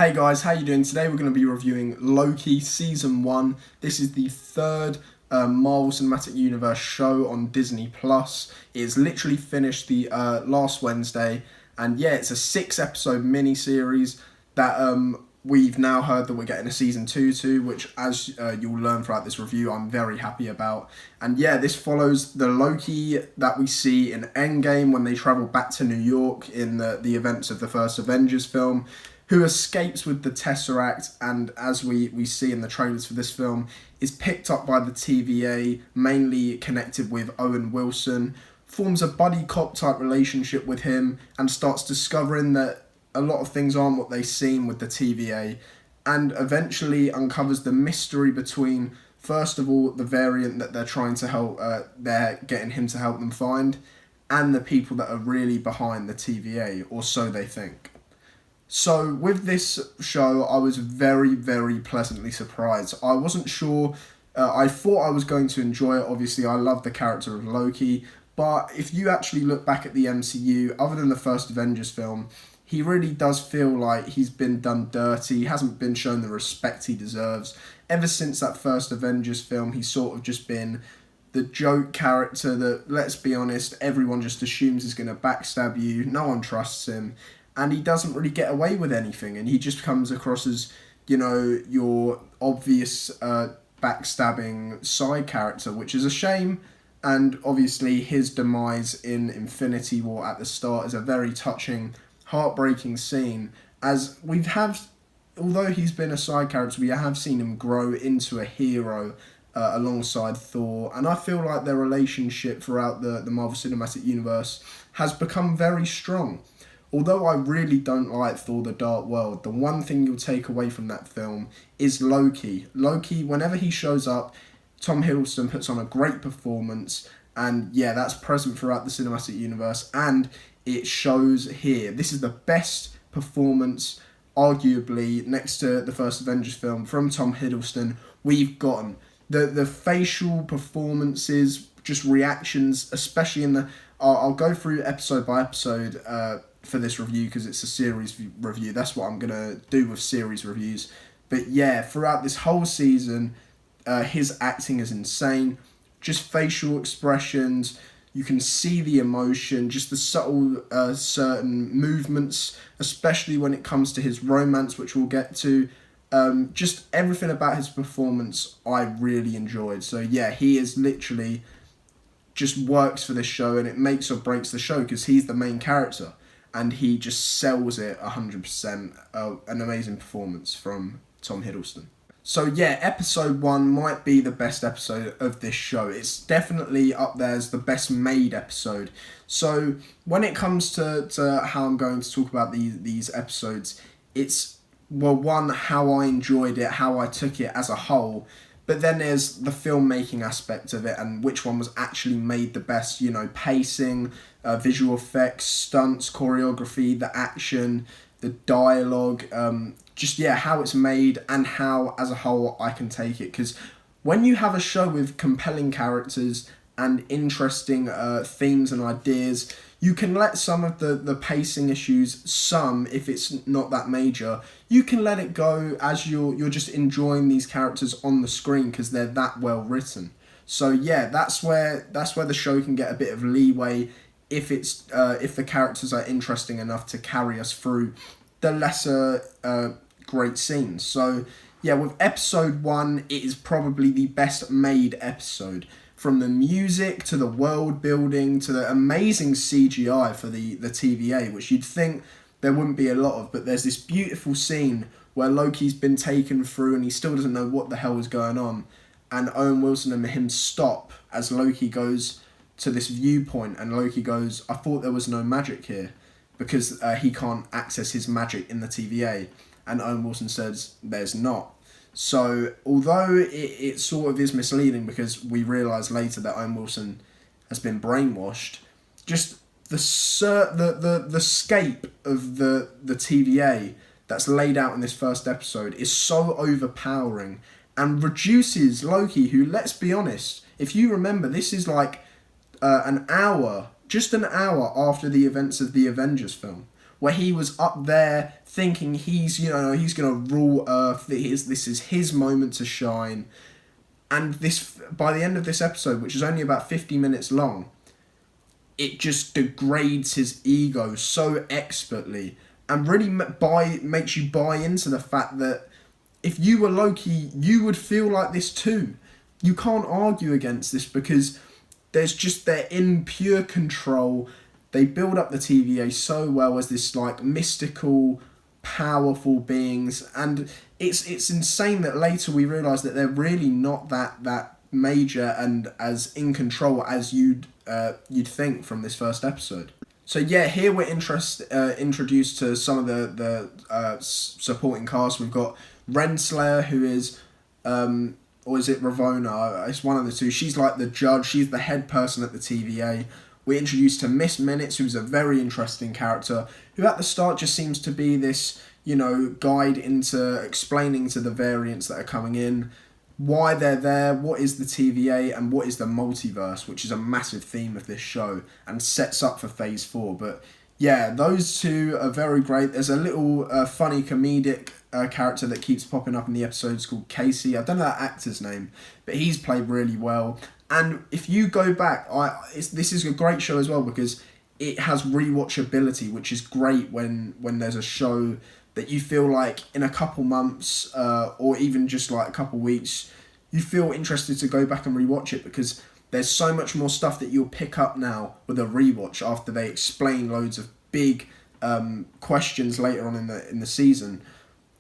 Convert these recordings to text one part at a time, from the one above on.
Hey guys, how you doing? Today we're going to be reviewing Loki Season 1. This is the third Marvel Cinematic Universe show on Disney+. It is literally finished the last Wednesday, and yeah, it's a 6-episode mini-series that we've now heard that we're getting a Season 2 to, which as you'll learn throughout this review, I'm very happy about. And yeah, this follows the Loki that we see in Endgame when they travel back to New York in the events of the first Avengers film, who escapes with the Tesseract, and as we see in the trailers for this film, is picked up by the TVA, mainly connected with Owen Wilson, forms a buddy cop type relationship with him, and starts discovering that a lot of things aren't what they seem with the TVA, and eventually uncovers the mystery between, first of all, the variant that they're trying to help, they're getting him to help them find, and the people that are really behind the TVA, or so they think. So with this show, I was very, very pleasantly surprised. I wasn't sure, I thought I was going to enjoy it. Obviously, I love the character of Loki, but if you actually look back at the MCU, other than the first Avengers film, he really does feel like he's been done dirty. He hasn't been shown the respect he deserves. Ever since that first Avengers film, he's sort of just been the joke character that, let's be honest, everyone just assumes is going to backstab you. No one trusts him. And he doesn't really get away with anything, and he just comes across as, you know, your obvious backstabbing side character, which is a shame. And obviously his demise in Infinity War at the start is a very touching, heartbreaking scene, as although he's been a side character, we have seen him grow into a hero alongside Thor, and I feel like their relationship throughout the Marvel Cinematic Universe has become very strong. Although I really don't like Thor: The Dark World, the one thing you'll take away from that film is Loki. Loki, whenever he shows up, Tom Hiddleston puts on a great performance, and yeah, that's present throughout the cinematic universe, and it shows here. This is the best performance, arguably, next to the first Avengers film, from Tom Hiddleston we've gotten. The facial performances, just reactions, especially in the... I'll go through episode by episode for this review because it's a series review. That's what I'm going to do with series reviews. But yeah, throughout this whole season, his acting is insane. Just facial expressions, you can see the emotion, just the subtle certain movements, especially when it comes to his romance, which we'll get to. Just everything about his performance I really enjoyed. So yeah, he is literally just works for this show, and it makes or breaks the show because he's the main character. And he just sells it 100%. An amazing performance from Tom Hiddleston. So yeah, episode 1 might be the best episode of this show. It's definitely up there as the best made episode. So when it comes to how I'm going to talk about these episodes, it's, well, one, how I enjoyed it, how I took it as a whole. But then there's the filmmaking aspect of it and which one was actually made the best, you know, pacing, visual effects, stunts, choreography, the action, the dialogue, just, yeah, how it's made and how, as a whole, I can take it. Because when you have a show with compelling characters and interesting themes and ideas, you can let some of the pacing issues, if it's not that major, you can let it go as you're just enjoying these characters on the screen because they're that well written. So yeah, that's where the show can get a bit of leeway if the characters are interesting enough to carry us through the lesser great scenes. So yeah, with episode 1, it is probably the best made episode. From the music to the world building to the amazing CGI for the TVA, which you'd think there wouldn't be a lot of, but there's this beautiful scene where Loki's been taken through and he still doesn't know what the hell is going on, and Owen Wilson and him stop as Loki goes to this viewpoint, and Loki goes, "I thought there was no magic here," because he can't access his magic in the TVA, and Owen Wilson says there's not. So, although it sort of is misleading because we realise later that Owen Wilson has been brainwashed, just the scape of the TVA that's laid out in this first episode is so overpowering and reduces Loki, who, let's be honest, if you remember, this is like just an hour after the events of the Avengers film. where he was up there thinking he's gonna rule Earth. This is his moment to shine. And this, by the end of this episode, which is only about 50 minutes long, it just degrades his ego so expertly and really makes you buy into the fact that if you were Loki, you would feel like this too. You can't argue against this because they're in pure control. They build up the TVA so well as this like mystical, powerful beings, and it's insane that later we realise that they're really not that major and as in control as you'd think from this first episode. So yeah, here we're introduced to some of the supporting cast. We've got Renslayer, who is, or is it Ravonna? It's one of the two. She's like the judge. She's the head person at the TVA. We're introduced to Miss Minutes, who's a very interesting character, who at the start just seems to be this, guide into explaining to the variants that are coming in why they're there, what is the TVA, and what is the multiverse, which is a massive theme of this show and sets up for Phase 4. But yeah, those two are very great. There's a little funny comedic character that keeps popping up in the episodes called Casey. I don't know that actor's name, but he's played really well. And if you go back, this is a great show as well because it has rewatchability, which is great when there's a show that you feel like in a couple months or even just like a couple weeks, you feel interested to go back and rewatch it because there's so much more stuff that you'll pick up now with a rewatch after they explain loads of big questions later on in the season.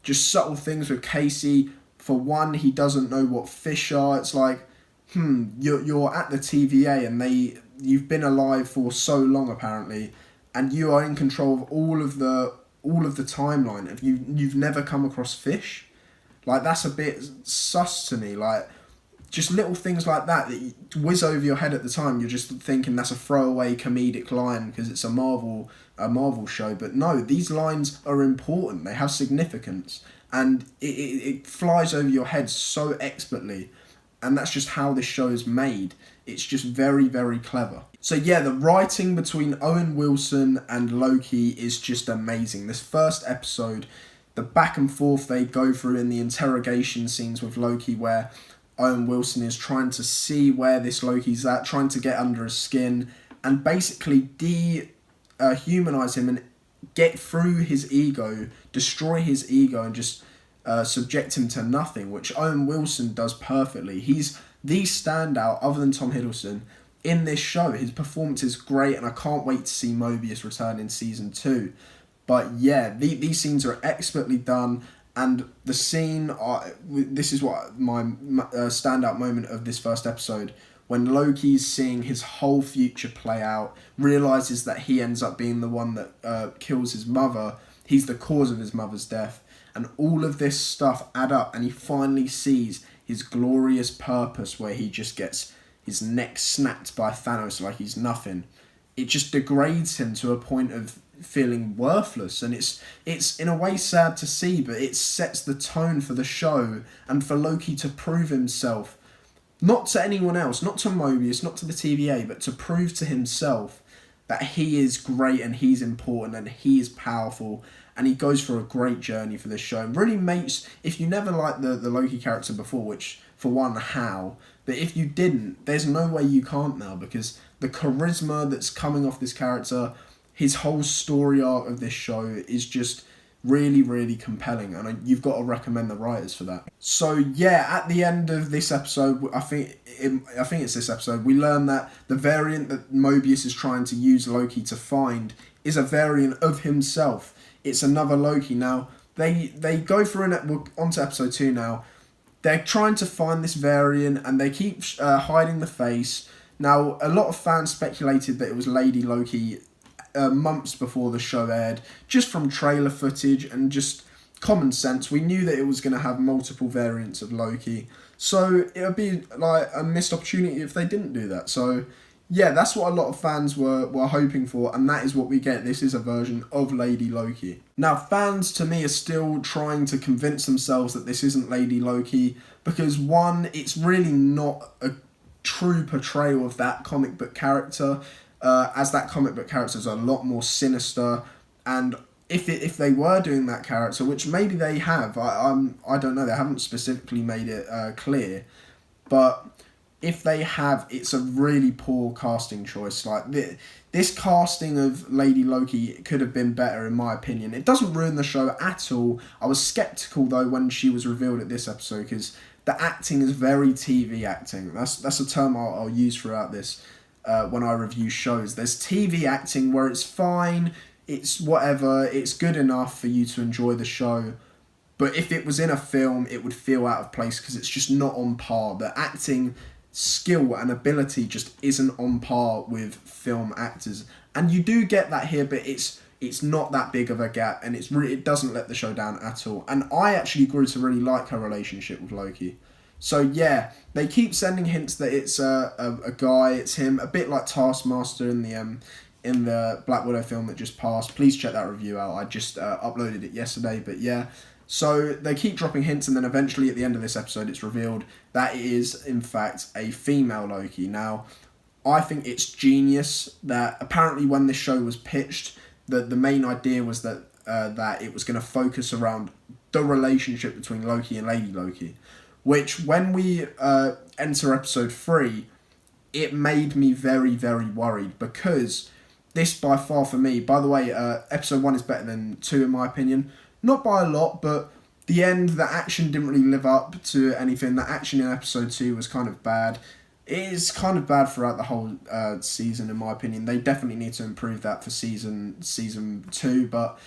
Just subtle things with Casey. For one, he doesn't know what fish are. It's like, you're at the TVA and you've been alive for so long apparently, and you are in control of all of the timeline. If you've never come across fish, like that's a bit sus to me. Like just little things like that you whiz over your head at the time. You're just thinking that's a throwaway comedic line because it's a Marvel show. But no, these lines are important. They have significance, and it flies over your head so expertly. And that's just how this show is made. It's just very, very clever. So yeah, the writing between Owen Wilson and Loki is just amazing. This first episode, the back and forth they go through in the interrogation scenes with Loki, where Owen Wilson is trying to see where this Loki's at, trying to get under his skin, and basically humanize him and get through his ego, destroy his ego, and just subject him to nothing, which Owen Wilson does perfectly. He's the standout, other than Tom Hiddleston, in this show. His performance is great, and I can't wait to see Mobius return in season 2. But yeah, these scenes are expertly done, and the scene, this is what my standout moment of this first episode, when Loki's seeing his whole future play out, realises that he ends up being the one that kills his mother. He's the cause of his mother's death. And all of this stuff add up, and he finally sees his glorious purpose where he just gets his neck snapped by Thanos like he's nothing. It just degrades him to a point of feeling worthless, and it's in a way sad to see, but it sets the tone for the show and for Loki to prove himself, not to anyone else, not to Mobius, not to the TVA, but to prove to himself that he is great and he's important and he is powerful. And he goes for a great journey for this show. And really makes, if you never liked the Loki character before, which, for one, how? But if you didn't, there's no way you can't now, because the charisma that's coming off this character, his whole story arc of this show is just really, really compelling. And you've got to recommend the writers for that. So yeah, at the end of this episode, I think it's this episode, we learn that the variant that Mobius is trying to use Loki to find is a variant of himself. It's another Loki. Now, they go through, we're on to episode 2 now. They're trying to find this variant, and they keep hiding the face. Now, a lot of fans speculated that it was Lady Loki months before the show aired, just from trailer footage and just common sense. We knew that it was going to have multiple variants of Loki. So, it would be like a missed opportunity if they didn't do that. So, yeah, that's what a lot of fans were hoping for, and that is what we get. This is a version of Lady Loki. Now, fans, to me, are still trying to convince themselves that this isn't Lady Loki, because one, it's really not a true portrayal of that comic book character, as that comic book character is a lot more sinister, and if they were doing that character, which maybe they have, I don't know, they haven't specifically made it clear, but if they have, it's a really poor casting choice. Like this casting of Lady Loki could have been better in my opinion. It doesn't ruin the show at all. I was skeptical though when she was revealed at this episode because the acting is very TV acting. That's a term I'll use throughout this when I review shows. There's TV acting where it's fine, it's whatever, it's good enough for you to enjoy the show. But if it was in a film, it would feel out of place because it's just not on par. The acting skill and ability just isn't on par with film actors. And you do get that here, but it's not that big of a gap, and it doesn't let the show down at all. And I actually grew to really like her relationship with Loki. So yeah, they keep sending hints that it's a guy, it's him, a bit like Taskmaster in the Black Widow film that just passed. Please check that review out. I just uploaded it yesterday, but yeah. So they keep dropping hints, and then eventually at the end of this episode it's revealed that it is in fact a female Loki. Now, I think it's genius that apparently when this show was pitched, the main idea was that it was going to focus around the relationship between Loki and Lady Loki, which when we enter episode 3, it made me very, very worried because this by far for me, by the way, episode 1 is better than 2 in my opinion. Not by a lot, but the action didn't really live up to anything. The action in episode 2 was kind of bad. It is kind of bad throughout the whole season, in my opinion. They definitely need to improve that for season 2. But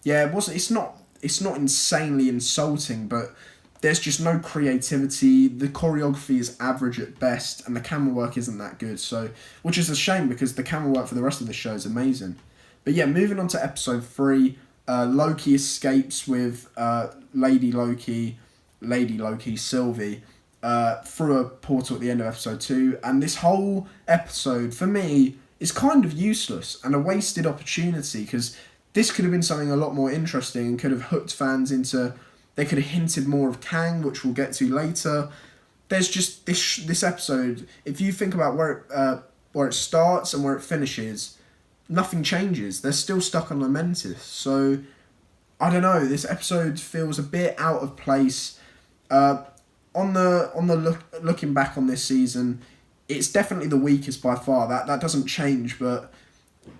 yeah, it's not insanely insulting, but there's just no creativity. The choreography is average at best, and the camera work isn't that good. So, which is a shame because the camera work for the rest of the show is amazing. But yeah, moving on to episode 3. Loki escapes with Lady Loki, Sylvie, through a portal at the end of episode 2, and this whole episode, for me, is kind of useless and a wasted opportunity, because this could have been something a lot more interesting and could have hooked fans into... They could have hinted more of Kang, which we'll get to later. There's just this episode, if you think about where it starts and where it finishes... Nothing changes. They're still stuck on Lamentis. So, I don't know. This episode feels a bit out of place. Looking back on this season, it's definitely the weakest by far. That doesn't change. But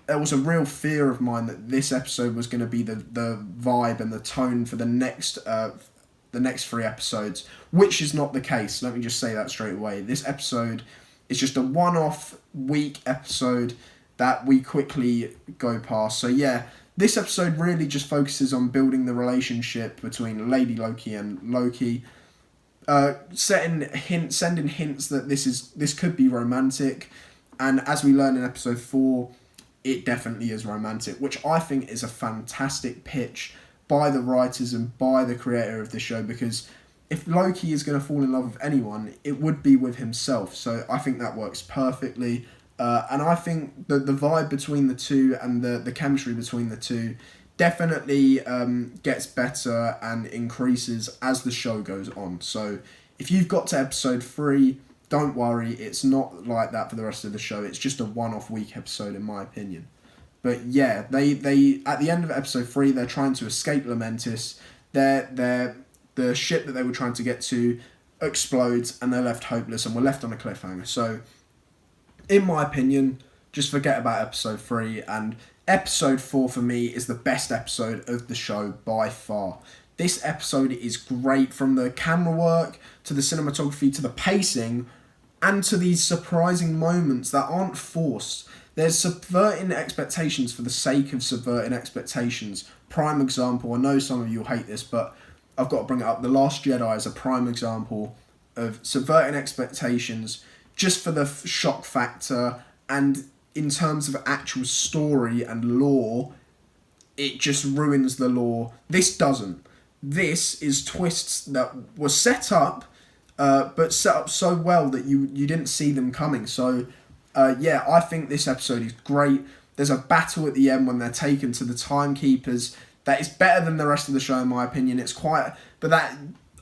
there was a real fear of mine that this episode was going to be the vibe and the tone for the next 3 episodes, which is not the case. Let me just say that straight away. This episode is just a one-off weak episode that we quickly go past. So yeah, this episode really just focuses on building the relationship between Lady Loki and Loki, sending hints that this could be romantic, and as we learn in episode 4, it definitely is romantic, which I think is a fantastic pitch by the writers and by the creator of the show, because if Loki is going to fall in love with anyone, it would be with himself. So I think that works perfectly. And I think that the vibe between the two and the chemistry between the two definitely gets better and increases as the show goes on. So if you've got to episode 3, don't worry, it's not like that for the rest of the show. It's just a one-off week episode in my opinion. But yeah, they at the end of episode 3, they're trying to escape Lamentis. The ship that they were trying to get to explodes and they're left hopeless and we're left on a cliffhanger. So in my opinion, just forget about episode 3, and episode 4 for me is the best episode of the show by far. This episode is great, from the camera work, to the cinematography, to the pacing, and to these surprising moments that aren't forced. There's subverting expectations for the sake of subverting expectations. Prime example, I know some of you will hate this, but I've got to bring it up. The Last Jedi is a prime example of subverting expectations just for the shock factor, and in terms of actual story and lore, it just ruins the lore. This doesn't. This is twists that were set up, but set up so well that you didn't see them coming. So, yeah, I think this episode is great. There's a battle at the end when they're taken to the timekeepers that is better than the rest of the show in my opinion. It's quite, but that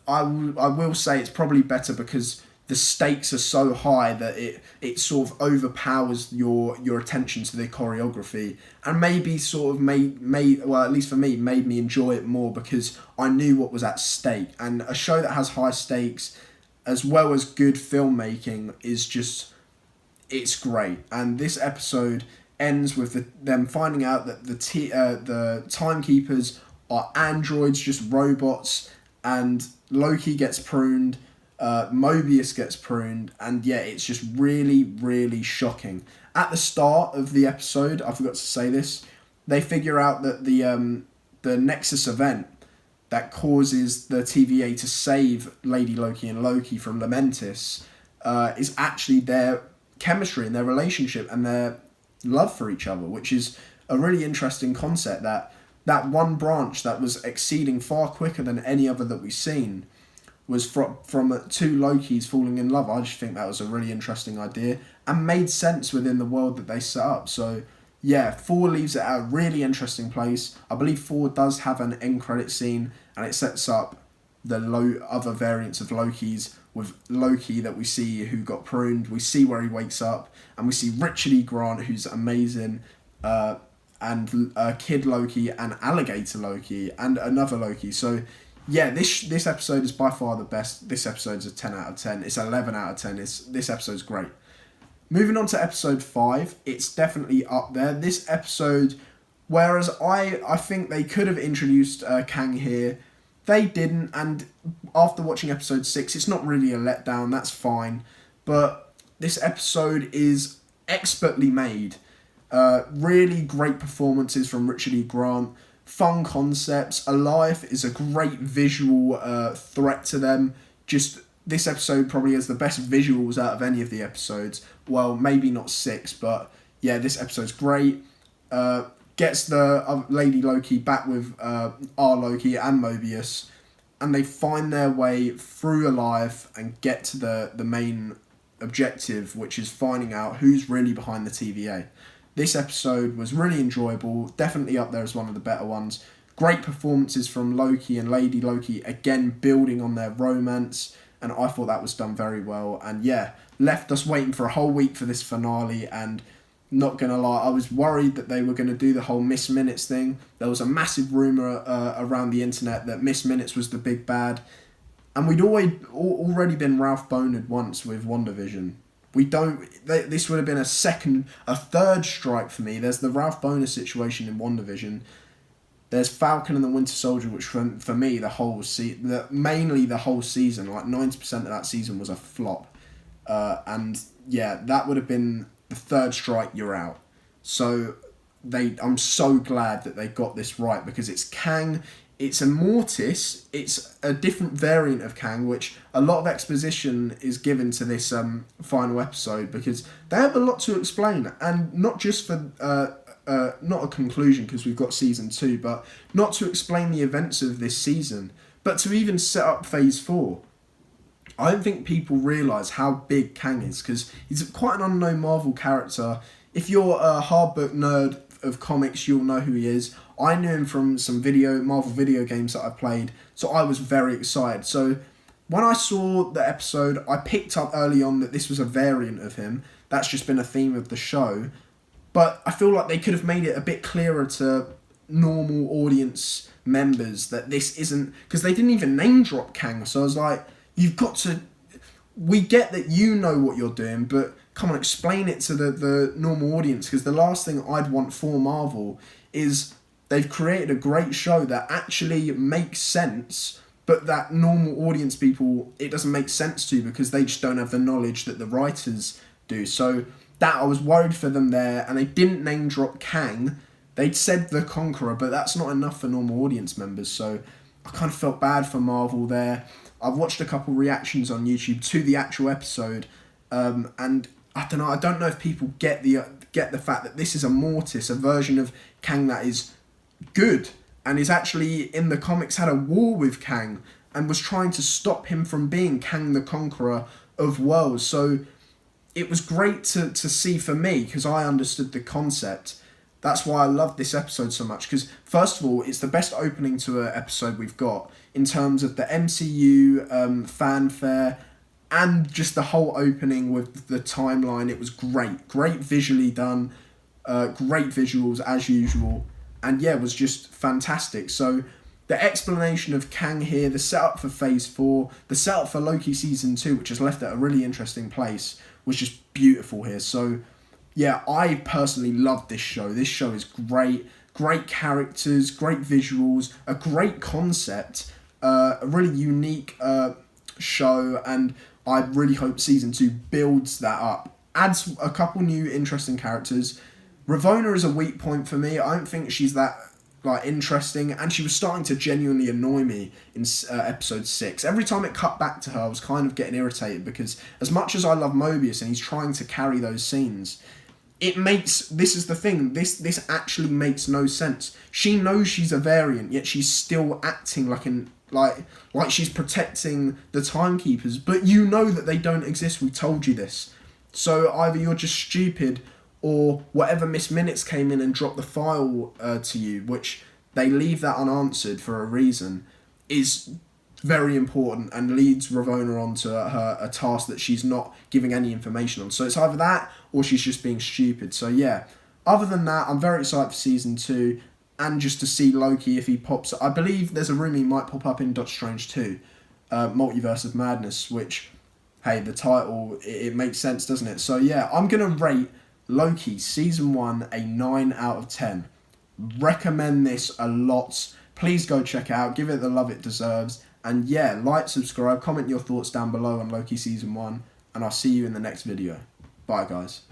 I will say it's probably better because the stakes are so high that it sort of overpowers your attention to the choreography, and maybe sort of made well, at least for me, made me enjoy it more because I knew what was at stake. And a show that has high stakes as well as good filmmaking is just, it's great. And this episode ends with them finding out that the timekeepers are androids, just robots, and Loki gets pruned, Mobius gets pruned, and yeah, it's just really, really shocking. At the start of the episode, I forgot to say this, they figure out that the Nexus event that causes the TVA to save Lady Loki and Loki from Lamentis is actually their chemistry and their relationship and their love for each other, which is a really interesting concept, that one branch that was exceeding far quicker than any other that we've seen was from two Lokis falling in love. I just think that was a really interesting idea and made sense within the world that they set up. So yeah, 4 leaves it at a really interesting place. I believe 4 does have an end credit scene, and it sets up the other variants of Loki's, with Loki that we see who got pruned. We see where he wakes up, and we see Richard E. Grant, who's amazing, and Kid Loki and Alligator Loki and another Loki. So yeah, this episode is by far the best. This episode's a 10 out of 10. It's 11 out of 10. This episode's great. Moving on to episode 5, it's definitely up there. This episode, whereas I think they could have introduced Kang here, they didn't, and after watching episode 6, it's not really a letdown, that's fine. But this episode is expertly made. Really great performances from Richard E. Grant, fun concepts. Alive is a great visual threat to them. Just this episode probably has the best visuals out of any of the episodes. Well, maybe not 6, but yeah, this episode's great. Gets the Lady Loki back with our Loki and Mobius, and they find their way through Alive and get to the main objective, which is finding out who's really behind the TVA. This episode was really enjoyable, definitely up there as one of the better ones. Great performances from Loki and Lady Loki, again building on their romance, and I thought that was done very well. And yeah, left us waiting for a whole week for this finale, and not gonna lie, I was worried that they were gonna do the whole Miss Minutes thing. There was a massive rumour around the internet that Miss Minutes was the big bad, and we'd already been Ralph Boned once with WandaVision. This would have been a third strike for me. There's the Ralph Boner situation in WandaVision. There's Falcon and the Winter Soldier, which for me, mainly the whole season, like 90% of that season was a flop. And yeah, that would have been the third strike, you're out. So I'm so glad that they got this right, because it's Kang, it's a Mortis, it's a different variant of Kang, which a lot of exposition is given to this final episode, because they have a lot to explain, and not just for not a conclusion, because we've got season 2, but not to explain the events of this season, but to even set up phase 4. I don't think people realise how big Kang is, because he's quite an unknown Marvel character. If you're a hardbook nerd of comics, you'll know who he is. I knew him from some Marvel video games that I played, so I was very excited. So when I saw the episode, I picked up early on that this was a variant of him. That's just been a theme of the show. But I feel like they could have made it a bit clearer to normal audience members that this isn't... Because they didn't even name drop Kang, so I was like, you've got to... We get that you know what you're doing, but come on, explain it to the normal audience, because the last thing I'd want for Marvel is they've created a great show that actually makes sense, but that normal audience people, it doesn't make sense to, because they just don't have the knowledge that the writers do. So that, I was worried for them there, and they didn't name drop Kang. They'd said the Conqueror, but that's not enough for normal audience members, so I kind of felt bad for Marvel there. I've watched a couple reactions on YouTube to the actual episode, and I don't know if people get the fact that this is a Mortis, a version of Kang that is good, and is actually in the comics had a war with Kang and was trying to stop him from being Kang the Conqueror of worlds. So it was great to see for me, because I understood the concept. That's why I love this episode so much, because first of all, it's the best opening to an episode we've got in terms of the MCU fanfare And just the whole opening with the timeline, it was great. Great visually done, great visuals as usual. And yeah, it was just fantastic. So the explanation of Kang here, the setup for Phase 4, the setup for Loki Season 2, which has left at a really interesting place, was just beautiful here. So yeah, I personally loved this show. This show is great. Great characters, great visuals, a great concept, a really unique show, and I really hope Season 2 builds that up. Adds a couple new interesting characters. Ravonna is a weak point for me. I don't think she's that interesting, and she was starting to genuinely annoy me in episode 6. Every time it cut back to her, I was kind of getting irritated, because as much as I love Mobius and he's trying to carry those scenes, this is the thing, this actually makes no sense. She knows she's a variant, yet she's still acting like she's protecting the timekeepers, but you know that they don't exist. We told you this. So either you're just stupid, or whatever Miss Minutes came in and dropped the file to you, which they leave that unanswered for a reason, is very important and leads Ravonna on to a task that she's not giving any information on. So it's either that, or she's just being stupid. So yeah, other than that, I'm very excited for Season 2, and just to see Loki if he pops. I believe there's a rumour he might pop up in Doctor Strange 2, Multiverse of Madness, which, hey, the title, it makes sense, doesn't it? So yeah, I'm going to rate Loki Season 1 a 9 out of 10. Recommend this a lot. Please go check it out. Give it the love it deserves. And yeah, like, subscribe, comment your thoughts down below on Loki Season 1. And I'll see you in the next video. Bye, guys.